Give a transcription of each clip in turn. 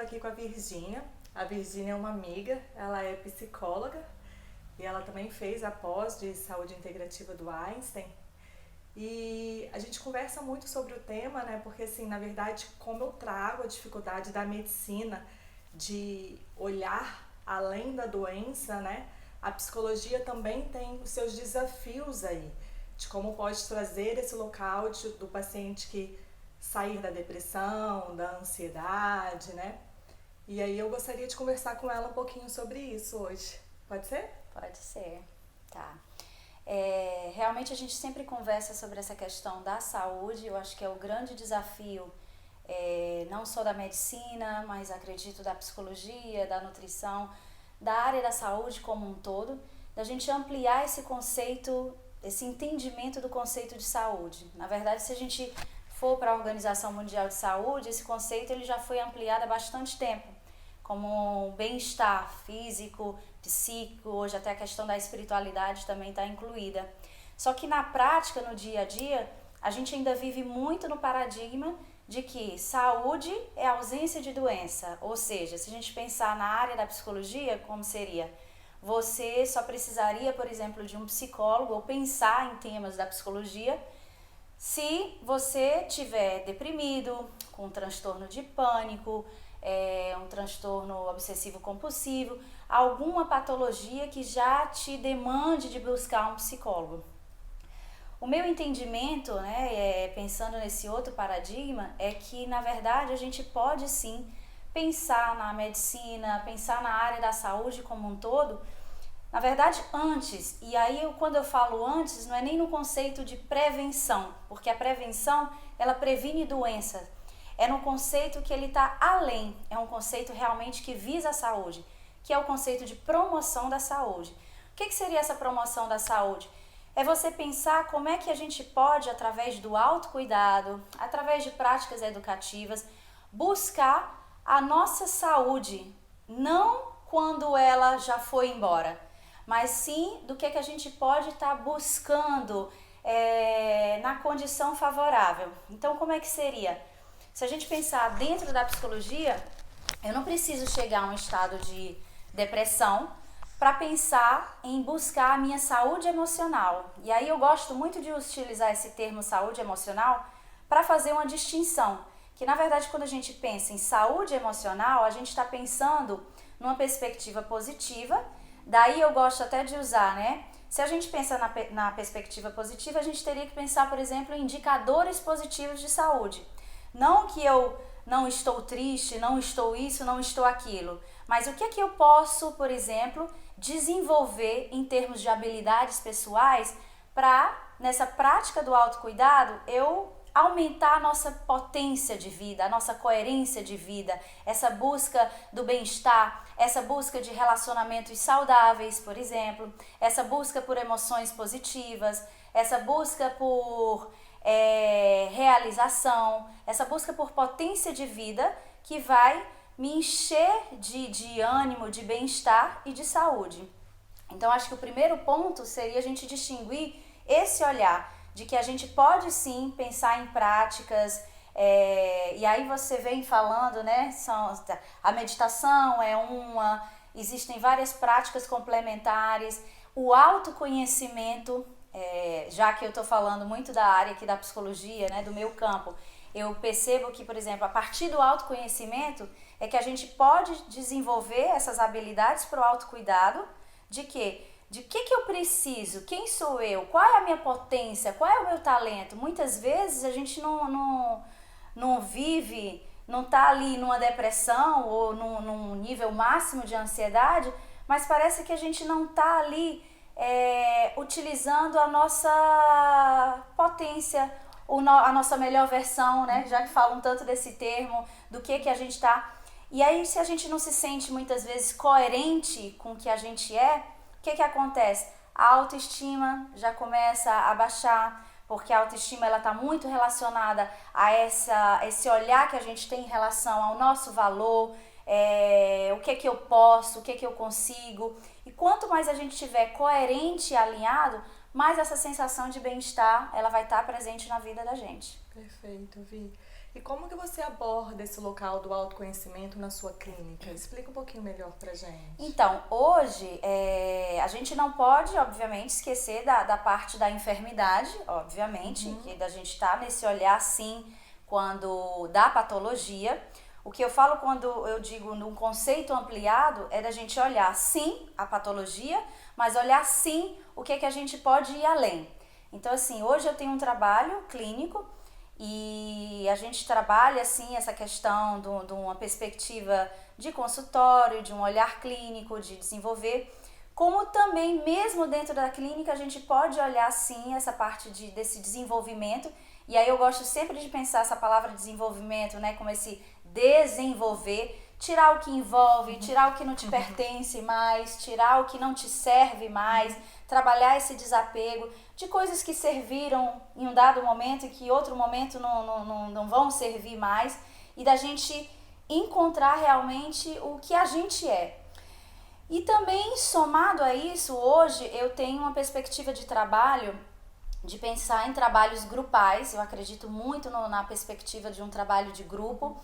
aqui com a Virgínia. A Virgínia é uma amiga, ela é psicóloga e ela também fez a pós de saúde integrativa do Einstein. E a gente conversa muito sobre o tema, né? Porque, assim, na verdade, como eu trago a dificuldade da medicina de olhar além da doença, né? A psicologia também tem os seus desafios aí, de como pode trazer esse local do paciente que sair da depressão, da ansiedade, né? E aí eu gostaria de conversar com ela um pouquinho sobre isso hoje. Pode ser? Pode ser, tá. Realmente a gente sempre conversa sobre essa questão da saúde, eu acho que é o grande desafio, não só da medicina, mas acredito da psicologia, da nutrição, da área da saúde como um todo, da gente ampliar esse conceito, esse entendimento do conceito de saúde. Na verdade, se a gente for para a Organização Mundial de Saúde, esse conceito ele já foi ampliado há bastante tempo, como bem-estar físico, psíquico, hoje até a questão da espiritualidade também está incluída. Só que na prática, no dia a dia, a gente ainda vive muito no paradigma de que saúde é ausência de doença. Ou seja, se a gente pensar na área da psicologia, como seria? Você só precisaria, por exemplo, de um psicólogo ou pensar em temas da psicologia se você tiver deprimido, com um transtorno de pânico, um transtorno obsessivo compulsivo, alguma patologia que já te demande de buscar um psicólogo. O meu entendimento, né, pensando nesse outro paradigma, é que na verdade a gente pode sim pensar na medicina, pensar na área da saúde como um todo, na verdade antes, e aí quando eu falo antes, não é nem no conceito de prevenção, porque a prevenção ela previne doenças, é no conceito que ele está além, é um conceito realmente que visa a saúde, que é o conceito de promoção da saúde. O que seria essa promoção da saúde? É você pensar como é que a gente pode, através do autocuidado, através de práticas educativas, buscar a nossa saúde, não quando ela já foi embora, mas sim do que a gente pode estar buscando na condição favorável. Então, como é que seria? Se a gente pensar dentro da psicologia, eu não preciso chegar a um estado de depressão para pensar em buscar a minha saúde emocional. E aí eu gosto muito de utilizar esse termo saúde emocional para fazer uma distinção, que na verdade quando a gente pensa em saúde emocional, a gente está pensando numa perspectiva positiva. Daí eu gosto até de usar, né? Se a gente pensa na perspectiva positiva, a gente teria que pensar, por exemplo, em indicadores positivos de saúde. Não que eu não estou triste, não estou isso, não estou aquilo, mas o que é que eu posso, por exemplo, desenvolver em termos de habilidades pessoais para, nessa prática do autocuidado, eu aumentar a nossa potência de vida, a nossa coerência de vida, essa busca do bem-estar, essa busca de relacionamentos saudáveis, por exemplo, essa busca por emoções positivas, essa busca por realização, essa busca por potência de vida que vai me encher de ânimo, de bem-estar e de saúde. Então, acho que o primeiro ponto seria a gente distinguir esse olhar de que a gente pode sim pensar em práticas, e aí você vem falando, né, a meditação é uma, existem várias práticas complementares, o autoconhecimento, já que eu estou falando muito da área aqui da psicologia, né, do meu campo, eu percebo que, por exemplo, a partir do autoconhecimento é que a gente pode desenvolver essas habilidades para o autocuidado, de quê? De que eu preciso? Quem sou eu? Qual é a minha potência? Qual é o meu talento? Muitas vezes a gente não vive, não está ali numa depressão ou num nível máximo de ansiedade, mas parece que a gente não está ali utilizando a nossa potência, a nossa melhor versão, né? Já que falam tanto desse termo, do que a gente está. E aí, se a gente não se sente muitas vezes coerente com o que a gente o que acontece? A autoestima já começa a baixar, porque a autoestima ela está muito relacionada a esse olhar que a gente tem em relação ao nosso valor, o que eu posso, o que eu consigo. E quanto mais a gente estiver coerente e alinhado, mais essa sensação de bem-estar ela vai estar presente na vida da gente. Perfeito, Vi. E como que você aborda esse local do autoconhecimento na sua clínica? Explica um pouquinho melhor pra gente. Então, hoje, a gente não pode, obviamente, esquecer da parte da enfermidade, obviamente, que da gente tá nesse olhar, sim, quando da patologia. O que eu falo quando eu digo num conceito ampliado é da gente olhar, sim, a patologia, mas olhar, sim, o que a gente pode ir além. Então, assim, hoje eu tenho um trabalho clínico e a gente trabalha, assim, essa questão de uma perspectiva de consultório, de um olhar clínico, de desenvolver, como também, mesmo dentro da clínica, a gente pode olhar, sim, essa parte desse desenvolvimento. E aí eu gosto sempre de pensar essa palavra desenvolvimento, né, como esse desenvolver, tirar o que envolve, tirar o que não te pertence mais, tirar o que não te serve mais, trabalhar esse desapego de coisas que serviram em um dado momento e que em outro momento não vão servir mais, e da gente encontrar realmente o que a gente é. E também, somado a isso, hoje eu tenho uma perspectiva de trabalho, de pensar em trabalhos grupais. Eu acredito muito na perspectiva de um trabalho de grupo,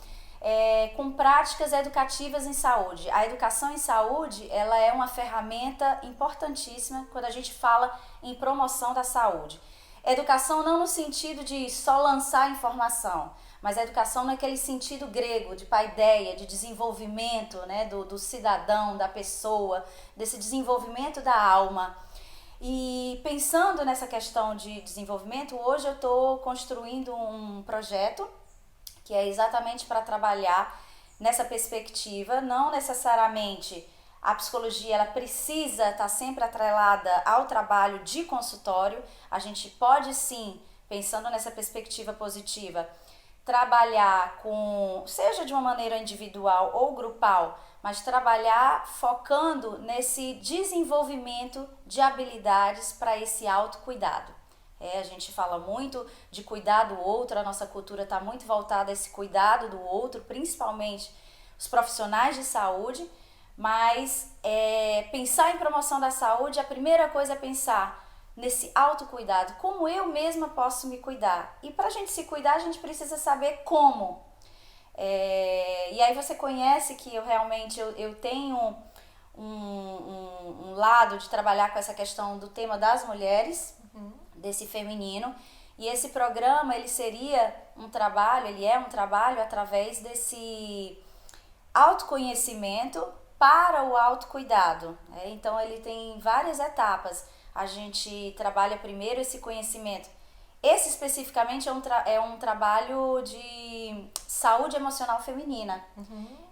com práticas educativas em saúde. A educação em saúde, ela é uma ferramenta importantíssima quando a gente fala em promoção da saúde. Educação não no sentido de só lançar informação, mas a educação naquele sentido grego, de paideia, de desenvolvimento, né, do cidadão, da pessoa, desse desenvolvimento da alma. E pensando nessa questão de desenvolvimento, hoje eu estou construindo um projeto que é exatamente para trabalhar nessa perspectiva. Não necessariamente a psicologia ela precisa estar sempre atrelada ao trabalho de consultório. A gente pode sim, pensando nessa perspectiva positiva, trabalhar com, seja de uma maneira individual ou grupal, mas trabalhar focando nesse desenvolvimento de habilidades para esse autocuidado. A gente fala muito de cuidar do outro, a nossa cultura está muito voltada a esse cuidado do outro, principalmente os profissionais de saúde, mas pensar em promoção da saúde, a primeira coisa é pensar nesse autocuidado, como eu mesma posso me cuidar. E para a gente se cuidar, a gente precisa saber como. E aí você conhece que eu realmente eu tenho um lado de trabalhar com essa questão do tema das mulheres, desse feminino, e esse programa ele é um trabalho através desse autoconhecimento para o autocuidado. Então ele tem várias etapas. A gente trabalha primeiro esse conhecimento. Esse especificamente é um trabalho de saúde emocional feminina.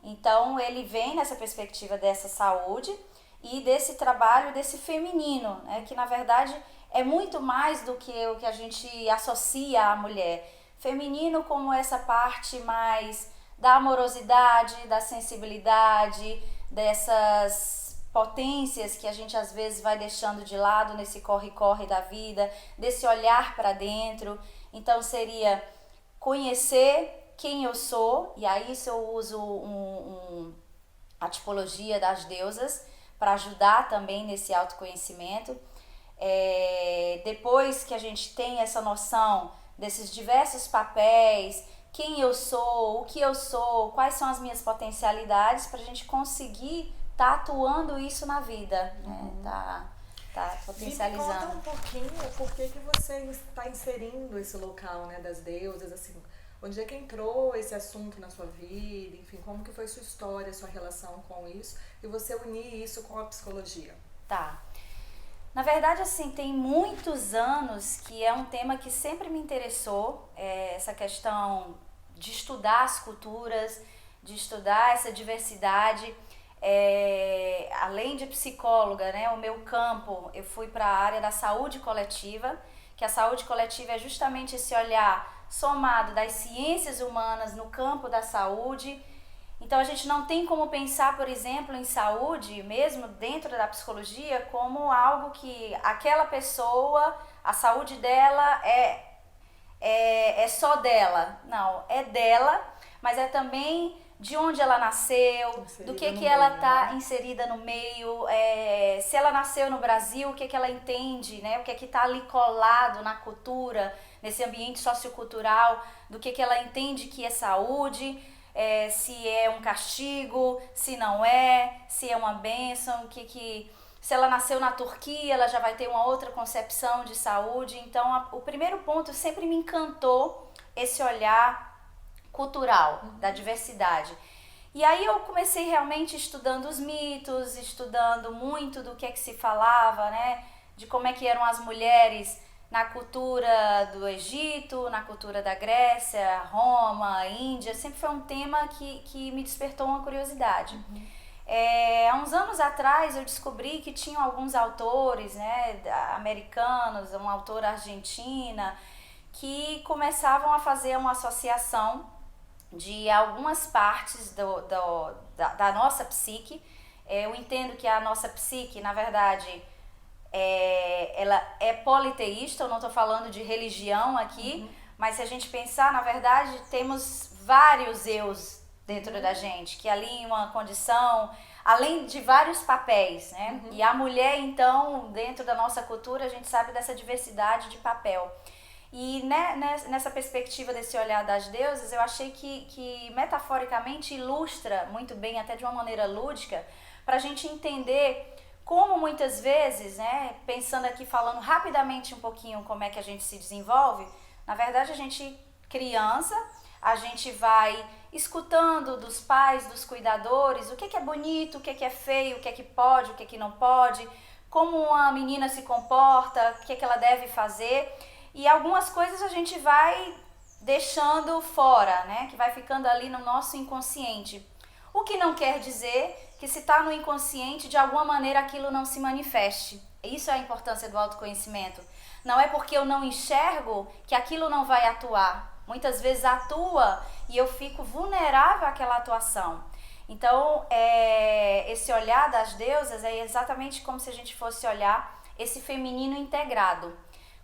Então ele vem nessa perspectiva dessa saúde e desse trabalho desse feminino, né, que na verdade é muito mais do que o que a gente associa à mulher. Feminino como essa parte mais da amorosidade, da sensibilidade, dessas potências que a gente às vezes vai deixando de lado nesse corre-corre da vida, desse olhar para dentro. Então seria conhecer quem eu sou, e aí isso eu uso a tipologia das deusas para ajudar também nesse autoconhecimento. Depois que a gente tem essa noção desses diversos papéis, quem eu sou, o que eu sou, quais são as minhas potencialidades, para a gente conseguir estar atuando isso na vida, né? Tá potencializando. Me conta um pouquinho por que você está inserindo esse local, né, das deusas, assim, onde é que entrou esse assunto na sua vida, enfim, como que foi sua história, sua relação com isso, e você unir isso com a psicologia. Tá. Na verdade, assim, tem muitos anos que é um tema que sempre me interessou, essa questão de estudar as culturas, de estudar essa diversidade. Além de psicóloga, né, o meu campo, eu fui para a área da saúde coletiva, que a saúde coletiva é justamente esse olhar somado das ciências humanas no campo da saúde. Então a gente não tem como pensar, por exemplo, em saúde, mesmo dentro da psicologia, como algo que aquela pessoa, a saúde dela é só dela. Não, é dela, mas é também de onde ela nasceu, do que ela está inserida no meio, se ela nasceu no Brasil, o que ela entende, né? O que está ali colado na cultura nesse ambiente sociocultural, do que ela entende que é saúde, se é um castigo, se não é, se é uma bênção, se ela nasceu na Turquia, ela já vai ter uma outra concepção de saúde. Então, o primeiro ponto sempre me encantou esse olhar cultural, da diversidade. E aí eu comecei realmente estudando os mitos, estudando muito do que se falava, né? De como é que eram as mulheres na cultura do Egito, na cultura da Grécia, Roma, Índia. Sempre foi um tema que me despertou uma curiosidade. Há uns anos atrás eu descobri que tinham alguns autores, né, americanos, uma autora argentina, que começavam a fazer uma associação de algumas partes da nossa psique. Eu entendo que a nossa psique, na verdade, ela é politeísta. Eu não estou falando de religião aqui, mas se a gente pensar, na verdade, temos vários eus dentro da gente, que ali uma condição, além de vários papéis, né? E a mulher, então, dentro da nossa cultura, a gente sabe dessa diversidade de papel. E nessa perspectiva desse olhar das deusas, eu achei que metaforicamente ilustra muito bem, até de uma maneira lúdica, para a gente entender como muitas vezes, né, pensando aqui, falando rapidamente um pouquinho como é que a gente se desenvolve, na verdade a gente, criança, a gente vai escutando dos pais, dos cuidadores, o que é bonito, o que é feio, o que pode, o que não pode, como uma menina se comporta, o que ela deve fazer. E algumas coisas a gente vai deixando fora, né? Que vai ficando ali no nosso inconsciente. O que não quer dizer que se está no inconsciente, de alguma maneira aquilo não se manifeste. Isso é a importância do autoconhecimento. Não é porque eu não enxergo que aquilo não vai atuar. Muitas vezes atua e eu fico vulnerável àquela atuação. Então, esse olhar das deusas é exatamente como se a gente fosse olhar esse feminino integrado.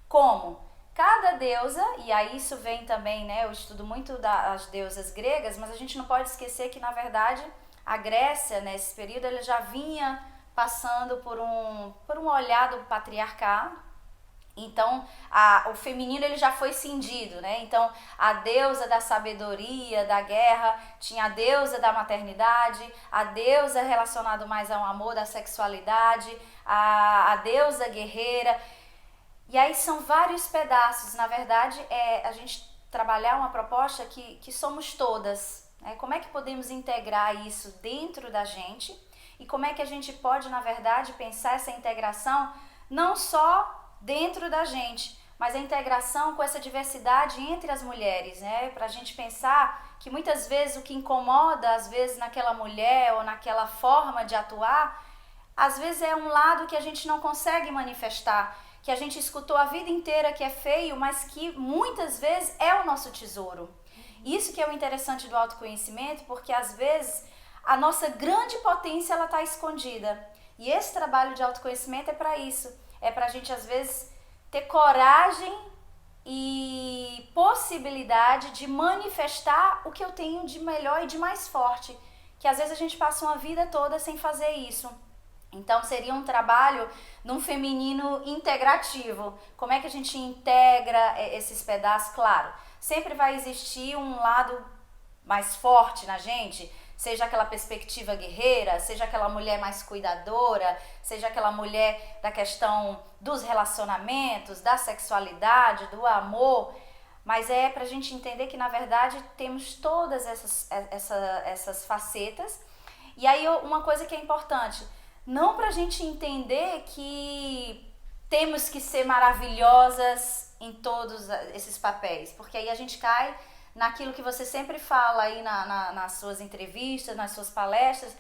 Como? Cada deusa, e aí isso vem também, né, eu estudo muito das deusas gregas, mas a gente não pode esquecer que, na verdade, a Grécia, nesse período, ela já vinha passando por um olhar do patriarcado. Então, o feminino ele já foi cindido, né? Então, a deusa da sabedoria, da guerra, tinha a deusa da maternidade, a deusa relacionada mais ao amor, da sexualidade, a deusa guerreira. E aí são vários pedaços. Na verdade, a gente trabalhar uma proposta que somos todas, né? Como é que podemos integrar isso dentro da gente e como é que a gente pode, na verdade, pensar essa integração não só dentro da gente, mas a integração com essa diversidade entre as mulheres, né? Para a gente pensar que muitas vezes o que incomoda, às vezes naquela mulher ou naquela forma de atuar, às vezes é um lado que a gente não consegue manifestar, que a gente escutou a vida inteira que é feio, mas que muitas vezes é o nosso tesouro. Isso que é o interessante do autoconhecimento, porque às vezes a nossa grande potência ela está escondida. E esse trabalho de autoconhecimento é para isso. É para a gente, às vezes, ter coragem e possibilidade de manifestar o que eu tenho de melhor e de mais forte. Que às vezes a gente passa uma vida toda sem fazer isso. Então, seria um trabalho num feminino integrativo. Como é que a gente integra esses pedaços? Claro, sempre vai existir um lado mais forte na gente, seja aquela perspectiva guerreira, seja aquela mulher mais cuidadora, seja aquela mulher da questão dos relacionamentos, da sexualidade, do amor, mas é pra gente entender que, na verdade, temos todas essas facetas. E aí, uma coisa que é importante, não pra gente entender que temos que ser maravilhosas em todos esses papéis, porque aí a gente cai naquilo que você sempre fala aí nas suas entrevistas, nas suas palestras,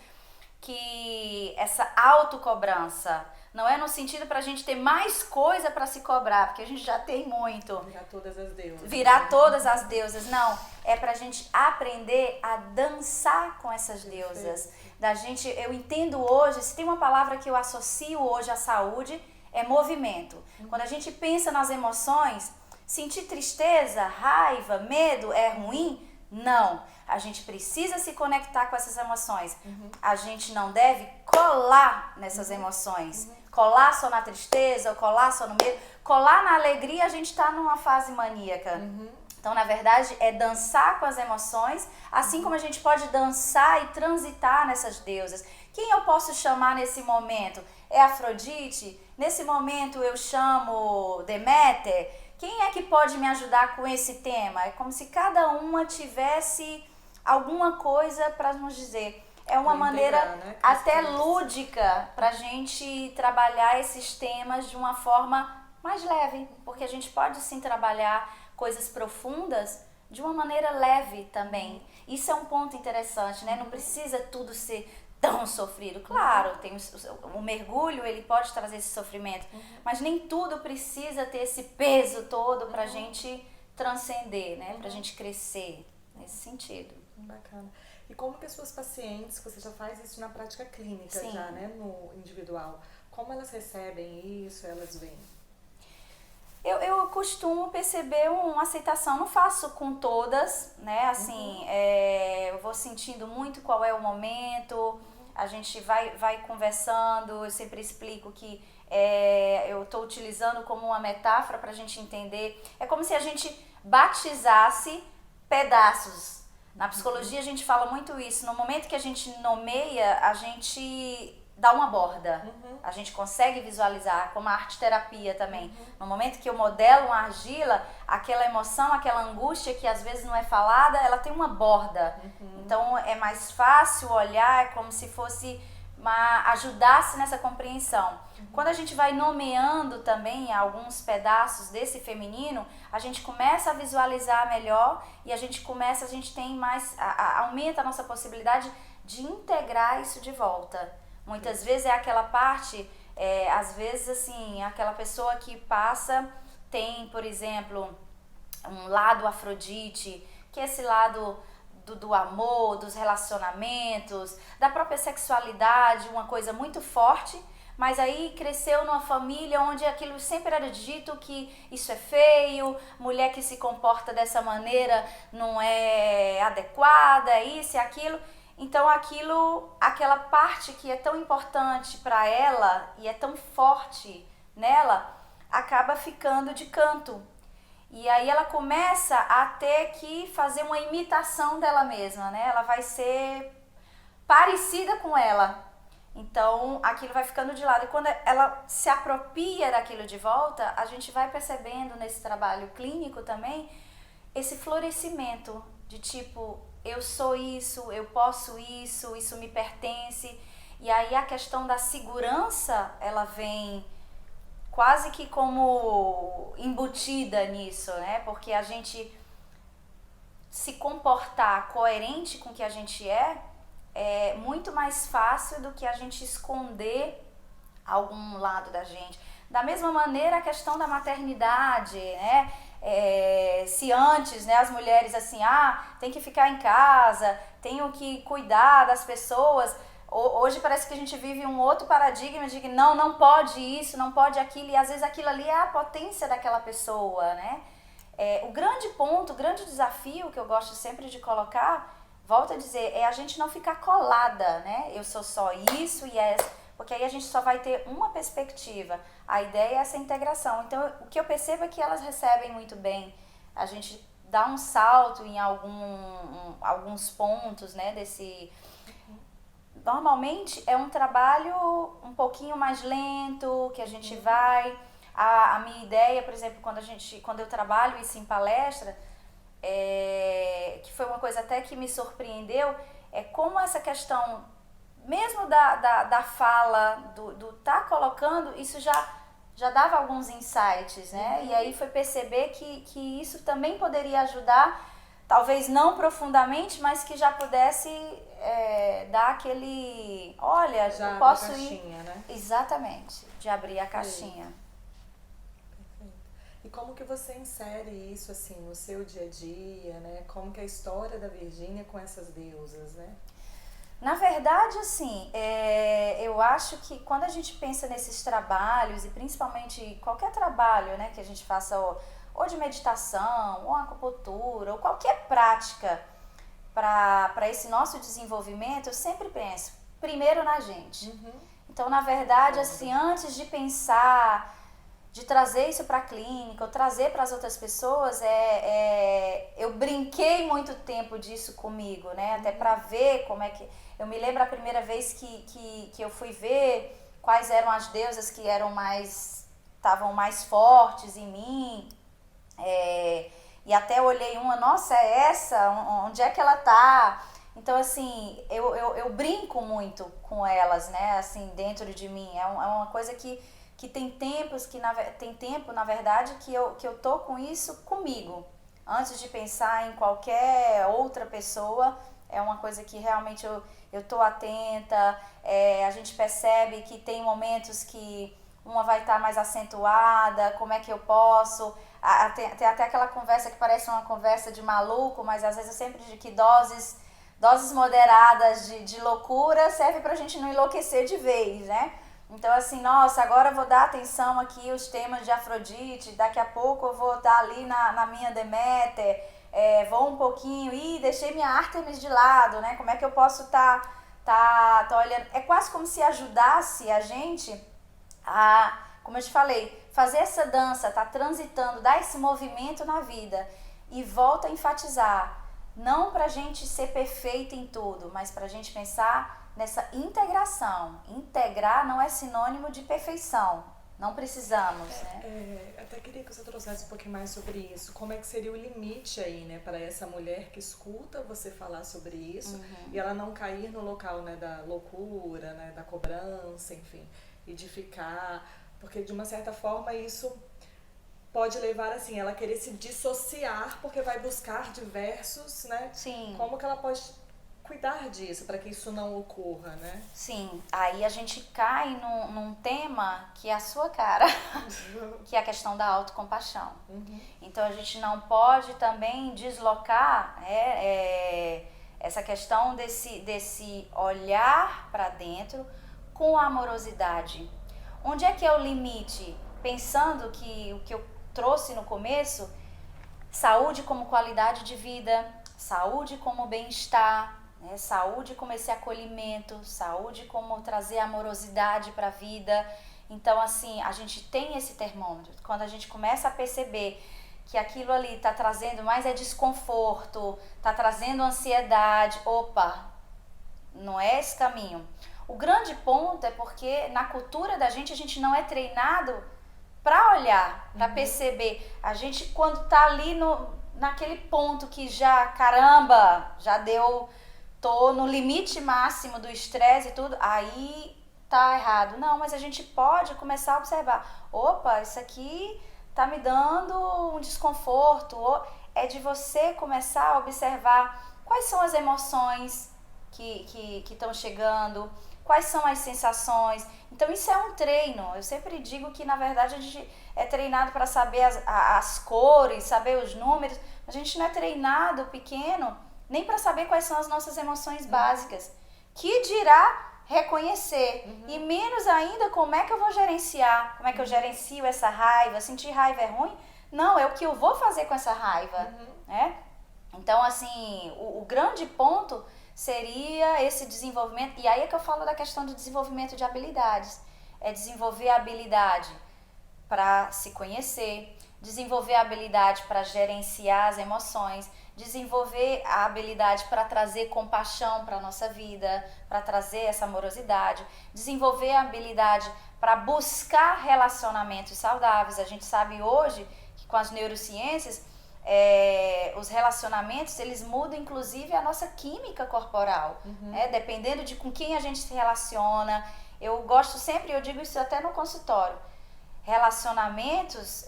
que essa autocobrança não é no sentido para a gente ter mais coisa para se cobrar, porque a gente já tem muito. Virar todas as deusas. Virar todas as deusas, não. É para a gente aprender a dançar com essas deusas. Da gente, eu entendo hoje, se tem uma palavra que eu associo hoje à saúde, é movimento. Quando a gente pensa nas emoções, sentir tristeza, raiva, medo é ruim? Não. A gente precisa se conectar com essas emoções. A gente não deve colar nessas emoções. colar só na tristeza, ou colar só no medo. Colar na alegria, a gente está numa fase maníaca. Então, na verdade, é dançar com as emoções, assim como a gente pode dançar e transitar nessas deusas. Quem eu posso chamar nesse momento? É Afrodite? Nesse momento eu chamo Deméter? Quem é que pode me ajudar com esse tema? É como se cada uma tivesse alguma coisa para nos dizer. É uma maneira, né, até lúdica para a gente trabalhar esses temas de uma forma mais leve, porque a gente pode sim trabalhar coisas profundas de uma maneira leve também. Isso é um ponto interessante, né? Não precisa tudo ser tão sofrido. Claro, tem o mergulho, ele pode trazer esse sofrimento, mas nem tudo precisa ter esse peso todo pra gente transcender, né? Pra gente crescer nesse sentido. Bacana. E como que as suas pacientes, você já faz isso na prática clínica, Sim. já, né, no individual, como elas recebem isso, elas veem? Eu costumo perceber uma aceitação, não faço com todas, né, assim, eu vou sentindo muito qual é o momento, a gente vai conversando, eu sempre explico que eu estou utilizando como uma metáfora para a gente entender, é como se a gente batizasse pedaços. Na psicologia a gente fala muito isso, no momento que a gente nomeia, a gente dá uma borda, a gente consegue visualizar, como a arte-terapia também. No momento que eu modelo uma argila, aquela emoção, aquela angústia que às vezes não é falada, ela tem uma borda. Então é mais fácil olhar, é como se fosse ajudasse nessa compreensão. Quando a gente vai nomeando também alguns pedaços desse feminino, a gente começa a visualizar melhor e a gente tem mais, aumenta a nossa possibilidade de integrar isso de volta. Muitas vezes é aquela parte, às vezes assim, aquela pessoa que passa, tem, por exemplo, um lado Afrodite, que é esse lado do amor, dos relacionamentos, da própria sexualidade, uma coisa muito forte, mas aí cresceu numa família onde aquilo sempre era dito que isso é feio, mulher que se comporta dessa maneira não é adequada, é isso e aquilo. Então aquela parte que é tão importante para ela e é tão forte nela, acaba ficando de canto. E aí ela começa a ter que fazer uma imitação dela mesma, né? Ela vai ser parecida com ela. Então aquilo vai ficando de lado. E quando ela se apropria daquilo de volta, a gente vai percebendo nesse trabalho clínico também esse florescimento de tipo, eu sou isso, eu posso isso, isso me pertence. E aí a questão da segurança, ela vem quase que como embutida nisso, né? Porque a gente se comportar coerente com o que a gente é muito mais fácil do que a gente esconder algum lado da gente. Da mesma maneira a questão da maternidade, né? Se antes, né, as mulheres assim, tem que ficar em casa, tenho que cuidar das pessoas. Hoje parece que a gente vive um outro paradigma de que não pode isso, não pode aquilo, e às vezes aquilo ali é a potência daquela pessoa, né? O grande ponto, o grande desafio que eu gosto sempre de colocar, volto a dizer, é a gente não ficar colada, né? Eu sou só isso e porque aí a gente só vai ter uma perspectiva. A ideia é essa integração. Então, o que eu percebo é que elas recebem muito bem. A gente dá um salto em alguns pontos, né, desse... Normalmente é um trabalho um pouquinho mais lento, que a gente vai... A minha ideia, por exemplo, quando eu trabalho isso em palestra, que foi uma coisa até que me surpreendeu, é como essa questão, mesmo da fala, do tá colocando, isso já dava alguns insights, né? E aí foi perceber que isso também poderia ajudar, talvez não profundamente, mas que já pudesse dar aquele, olha, já eu posso caixinha, ir, né? Exatamente, de abrir a caixinha. Perfeito. E como que você insere isso assim no seu dia a dia, né? Como que é a história da Virgínia com essas deusas, né? Na verdade, assim, eu acho que quando a gente pensa nesses trabalhos, e principalmente qualquer trabalho, né, que a gente faça ou de meditação, ou acupuntura, ou qualquer prática para esse nosso desenvolvimento, eu sempre penso, primeiro na gente. Então, na verdade, assim, antes de pensar, de trazer isso para a clínica, ou trazer para as outras pessoas, eu brinquei muito tempo disso comigo, né? Até para ver como é que... Eu me lembro a primeira vez que eu fui ver quais eram as deusas que estavam mais fortes em mim, e até olhei uma, nossa, é essa? Onde é que ela tá? Então, assim, eu brinco muito com elas, né, assim, dentro de mim. É uma coisa que tem tempos, tem tempo, na verdade, que eu tô com isso comigo. Antes de pensar em qualquer outra pessoa, é uma coisa que realmente eu tô atenta. A gente percebe que tem momentos que uma vai estar mais acentuada, como é que eu posso... Tem até aquela conversa que parece uma conversa de maluco, mas às vezes eu sempre digo que doses moderadas de loucura serve pra gente não enlouquecer de vez, né? Então, assim, nossa, agora eu vou dar atenção aqui aos temas de Afrodite, daqui a pouco eu vou estar ali na minha Deméter, vou um pouquinho, deixei minha Ártemis de lado, né? Como é que eu posso tá olhando? É quase como se ajudasse a gente a, como eu te falei, fazer essa dança, tá transitando, dar esse movimento na vida. E volta a enfatizar, não pra gente ser perfeita em tudo, mas pra gente pensar nessa integração. Integrar não é sinônimo de perfeição. Não precisamos, né? Até queria que você trouxesse um pouquinho mais sobre isso. Como é que seria o limite aí, né, para essa mulher que escuta você falar sobre isso e ela não cair no local, né, da loucura, né, da cobrança, enfim, e de ficar... Porque, de uma certa forma, isso pode levar, assim, ela querer se dissociar porque vai buscar diversos, né? Sim. Como que ela pode cuidar disso para que isso não ocorra, né? Sim. Aí a gente cai num tema que é a sua cara, que é a questão da autocompaixão. Então, a gente não pode também deslocar essa questão desse olhar para dentro com amorosidade. Onde é que é o limite? Pensando que o que eu trouxe no começo, saúde como qualidade de vida, saúde como bem-estar, né? Saúde como esse acolhimento, saúde como trazer amorosidade para a vida. Então, assim, a gente tem esse termômetro. Quando a gente começa a perceber que aquilo ali está trazendo mais desconforto, está trazendo ansiedade, opa, não é esse caminho. O grande ponto é porque na cultura da gente não é treinado para olhar, para perceber. A gente, quando tá ali naquele ponto que já, caramba, já tô no limite máximo do estresse e tudo, aí tá errado. Não, mas a gente pode começar a observar. Opa, isso aqui tá me dando um desconforto. É de você começar a observar quais são as emoções que estão chegando, quais são as sensações. Então isso é um treino. Eu sempre digo que na verdade a gente é treinado para saber as cores, saber os números, mas a gente não é treinado pequeno nem para saber quais são as nossas emoções básicas. Que dirá reconhecer. E menos ainda como é que eu vou gerenciar, como é que eu gerencio essa raiva. Sentir raiva é ruim? Não, é o que eu vou fazer com essa raiva, né? Então, assim, o grande ponto seria esse desenvolvimento, e aí é que eu falo da questão do desenvolvimento de habilidades. É desenvolver a habilidade para se conhecer, desenvolver a habilidade para gerenciar as emoções, desenvolver a habilidade para trazer compaixão para a nossa vida, para trazer essa amorosidade, desenvolver a habilidade para buscar relacionamentos saudáveis. A gente sabe hoje que com as neurociências, os relacionamentos, eles mudam inclusive a nossa química corporal, dependendo de com quem a gente se relaciona. Eu gosto sempre, eu digo isso até no consultório, relacionamentos,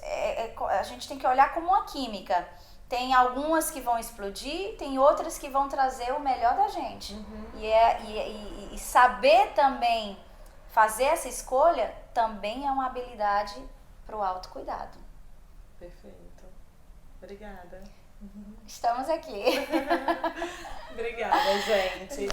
a gente tem que olhar como uma química. Tem algumas que vão explodir, tem outras que vão trazer o melhor da gente. E saber também fazer essa escolha também é uma habilidade para o autocuidado. Perfeito. Obrigada. Estamos aqui. Obrigada, gente.